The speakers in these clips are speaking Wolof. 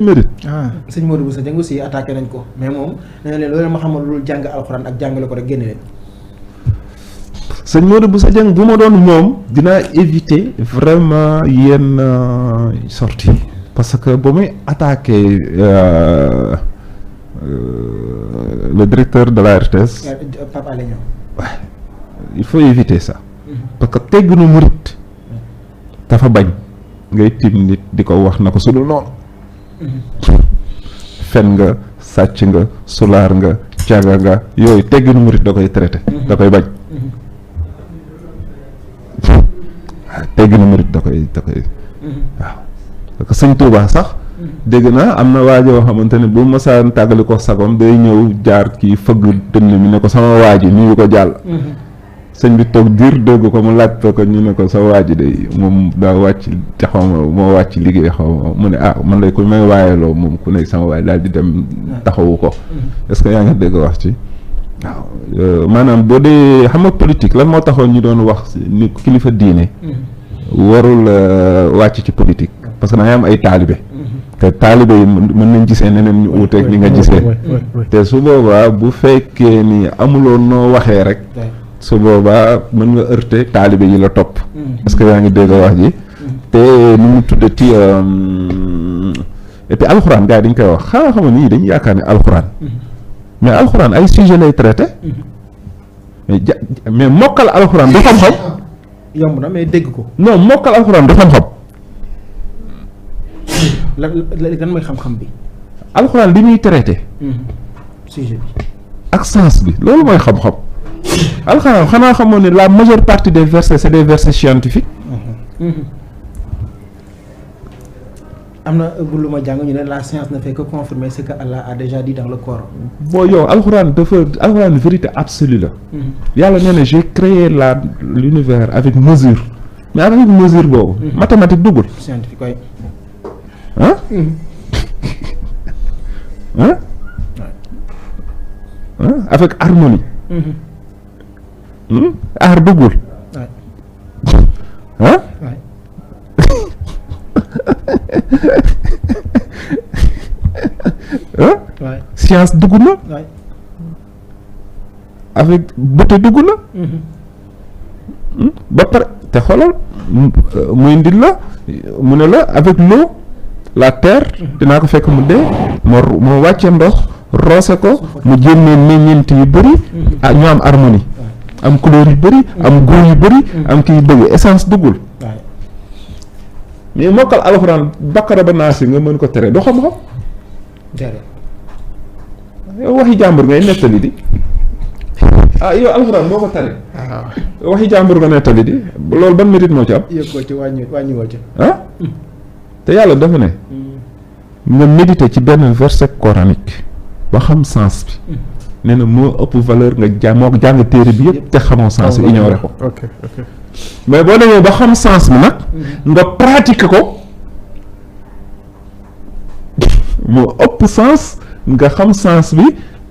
mérite. sëñ Modou Bousso Dieng aussi attaqué nañ ko mais moom nee na leen loolu ma xamal lu jàng alxuraan ak jàngale ko rek génne leen. sëñ Modou Bousso Dieng bu ma doon moom dinaa éviter vraiment yenn sorties parce que ba muy attaqué le directeur de la RTS. Papa Alé Niang. Ouais, il faut éviter ça. Parce que tegginu murit dafa bañ ngay tim nit di ko wax na ko su dul noonu. fen nga sàcc nga sulaar nga caga nga yooyu tegginu murit da koy traité. da koy bañ. tegginu murit da koy waaw parce que sëñ Touba sax. dégg naa am na waaj yoo xamante ne bu masaan tàggali ko sagom day ñëw jaar kii fëgg dënn mi ne ko sama waaji nuyu ko jàll. sëñ bi toog diir dégg ko mu laaj ko ñu ne ko sa waaji day moom daa wàcc te xaw ma moo wàcc liggéey xaw ma mu ne man lay ku may waayeloo moom ku nekk sama waay daal di dem taxawu ko. est-ce que yaa ngi dégg wax ci waaw maanaam boo dee xam nga politique lan moo taxoon ñu doon wax ni kilifa diine. warul wàcc ci politique. parce que da ngay am ay taalibe. te taalibe yi mën nañ gisee neneen ñu uuteeg ni nga gisee. te su boobaa bu fekkee ni amuloo noo waxee rek. su boobaa mën nga heurter taalibe yi la topp. parce que yaa ngi dégg wax ji. te nu mu tuddati et puis alxuraan gars yi dañ koy wax xanaa xam ni dañu yaakaar ne alxuraan. mais alxuraan ay sujet lay traité. mais mokkal alxuraan du xam-xam. yomb na mais dégg ko. non mokkal alxuraan du xam-xam. lan mooy xam-xam bi. alxuraan li muy traité. sujet bi. ak sens bi loolu mooy xam-xam. alxuraan xanaa xamoon ne la majeure partie des versets c'est des versets scientifiques. am na lu ma jàng ñu ne la science ne fait que confirmer ce que Allah a déjà dit dans le Coran. boo yow alxuraan vérité absolue la. yàlla nee na j'ai créé l'univers avec mesure mais avec mesure boobu. mathématique duggul. scientifique waay. ah. avec harmonie. aar duggul. science dugg na. avec beauté dugg na. ba pare te xoolal muy ndil la mu ne la avec l'eau la terre dinaa ko fekk mu dee moo wàcce ndox roose ko mu génnee meññeent yu bëri ñu am harmonie am couleur yu bëri am goût yu bëri am kii bëgg essence duggul mais mokkal alxuraan Bakara ba Naas nga mën ko tere doo xam-xam yow waxi jàmbur ngay nettali di yow alxuraan boo ko tare waxi jàmbur nga nettali di loolu ban mérite moo ci am yëg ko ci wàññi woo ci te yàlla dafa ne nga méditer ci benn verset coranique ba xam sens bi nee na moo ëpp valeur nga moo jàng téere bi yëpp te xamoo sens bi ignoré ko mais boo demee ba xam sens bi nag nga pratiquer ko moo ëpp sens nga xam sens bi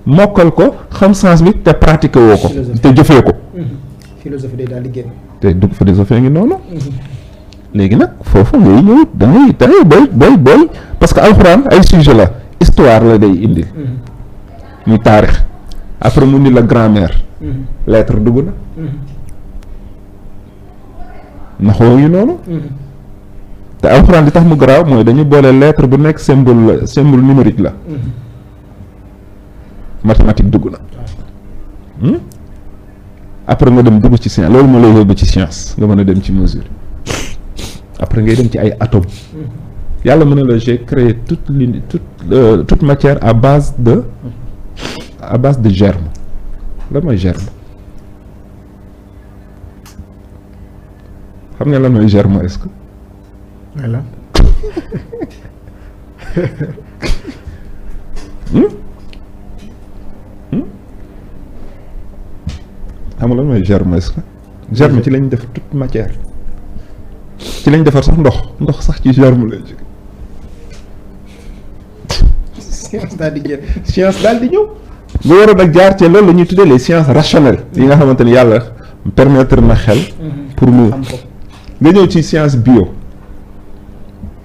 mokkal ko xam sens bi te pratiquer woo ko te jëfee ko philosophie day daal di génn te dugg philosophie ngi noonu léegi nag foofu ngay ñëw da ngay booy parce que alxuraan ay sujet la histoire la day indil muy taarix après mu indi la grammaire lettre dugg na naxoo ngi noonu te alxuraan li tax mu garaaw mooy dañu boole lettre bu nekk symbole numérique la mathématique dugg na après nga dem dugg ci science loolu moo lay yóbbu ci science nga mën a dem ci mesure après ngay dem ci ay atomes yàlla mën na la j'ai créé toute matière à base de germe lan mooy germe xam nga lan mooy germe est-ce que voilà xam nga lan mooy germe est-ce que germe ci lañ def toute matière ci lañ defar sax ndox sax ci germe lay jóge science daal di génn science daal di ñëw nga waroon ak jaar ci loolu la ñuy tuddee les sciences rationnelles yi nga xamante ni yàlla permettre na xel pour mu nga ñëw ci science bio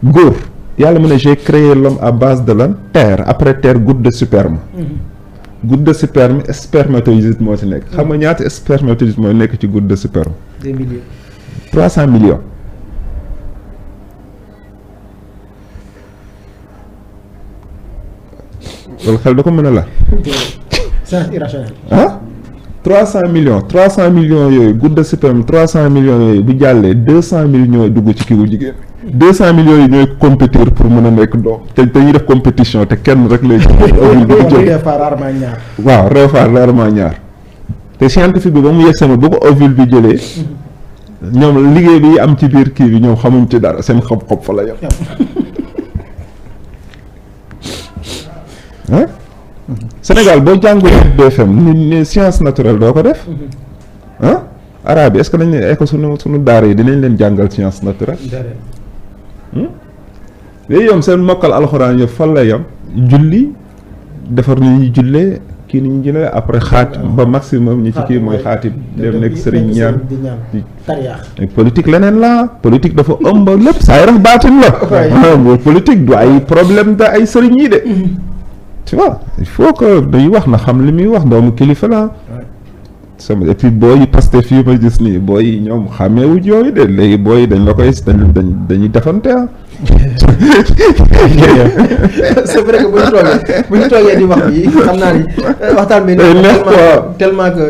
góor yàlla mu ne j'ai créé l'homme à base de la terre après terre goutte de sperme. Goutte de sperme spermatozoïde moo ci nekk. xam nga ñaata spermatozoïde mooy nekk ci goutte de sperme. 2 millions. 300 millions. loolu xel da ko mën a la. c'est irrationnel. 300 millions yooyu goutte de sperme 300 millions yooyu bu jàllee 200 millions dugg ci kii wu jigéen. 200 millions yi ñooy compétir pour mën a nekk doom te dañuy def compétition te kenn rek lay jël. waaw rarement ñaar te scientifique bi ba mu yegg sama bu ko ovule bi jëlee ñoom liggéey bi am ci biir kii bi ñoom xamuñ ci dara seen xob-xob fa la yem. Sénégal boo jàngul BFM ni science naturelle doo ko def. arabe yi est-ce que dañ ne école sunu daara yi dinañ leen jàngal science naturelle. léegi yow seen mokkal alxuraan yëpp fan lay yam julli defar ni ñuy jullee kii ni ñu jullee après xaat ba maximum ñi ci kii mooy xaati dem nekk sëriñ ñaan politique leneen la politique dafa ëmb lépp saa yi rax baatin la politique du ay problème da ay sëriñ yi de tu vois il faut que day wax na xam li muy wax doomu kilifa la sama et puis booy yi Pastef fii ma gis nii booy yi ñoom xàmmeewuñ yooyu de léegi booy yi dañ la koy dañuy defante c'est vrai que bu ñu toogee di wax bi xam naa ni waxtaan bi tellement que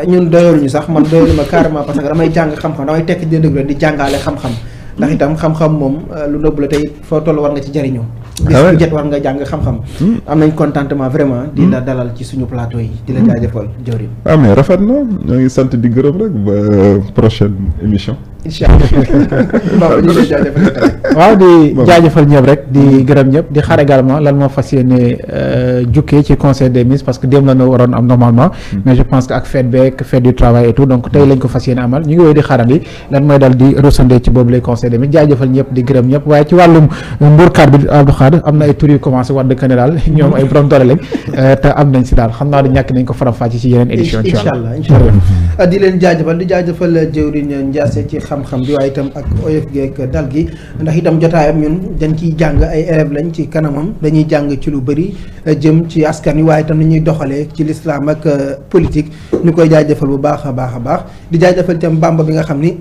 ñun doyaluñu sax man doyalu ma carrément parce que damay jàng xam-xam damay tekk di déglu di jàngaale xam-xam ndax itam xam-xam moom lu nëbb la tey foo toll war nga ci jëriñoo bis bu jet war nga jàng xam-xam am nañ contentement vraiment di la dalal ci suñu plateau yi di la jaajëfal jawriñ mais rafet na ñoo ngi sant di gërëm rek ba prochaine émission incha allah waaw di jaajëfal ñëpp rek di gërëm ñëpp di xaar également lan moo fas yéene jukkee ci conseil des ministres parce que démb la ñu waroon am normalement mais je pense que ak fête beeg fête du travail et tout donc tey lañ ko fas yéene amal ñu ngi woy di xaarandi lan mooy dal di resondé ci boobu les conseil des ministres jaajëfal ñëpp di gërëm ñëpp waaye ci wàllum mbuurkat bi Abdou Khadre am na ay tur yu commencé war dëkk ne daal ñoom ay borom doole lañ te am nañ si daal xam naa du ñàkk nañ ko faram-fàcce ci yeneen édition incha allah di leen jaajëfal di jaajëfal jëwriñ Ndiassé ci xam-xam bi waaye itam ak oyof geek dal gi ndax itam jotaayam ñun dañ ciy jàng ay élèves lañ ci kanamam dañuy jàng ci lu bëri jëm ci askan wi waaye itam ni ñuy doxalee ci l'islam ak politique ñu koy jaajëfal bu baax a baax di jaajëfal itam Bamba bi nga xam ni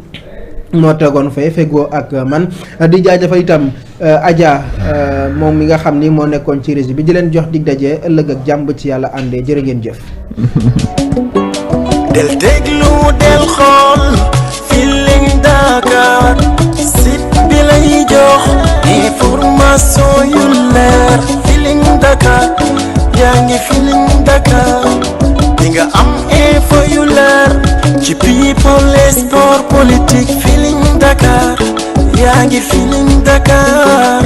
moo tegoon fee feggoo ak man di jaajëfal itam Adja moom mi nga xam ni moo nekkoon ci régie bi di leen jox dig daje ëllëg ak jàmm ci yàlla àndee jërë ngeen jëf. del déglu del xool Feeling Dakar site bi lay jox information yu leer Feeling Dakar yaa ngi Feeling Dakar di nga am info yu leer ci people et sport politique Feeling Dakar yaa ngi Feeling Dakar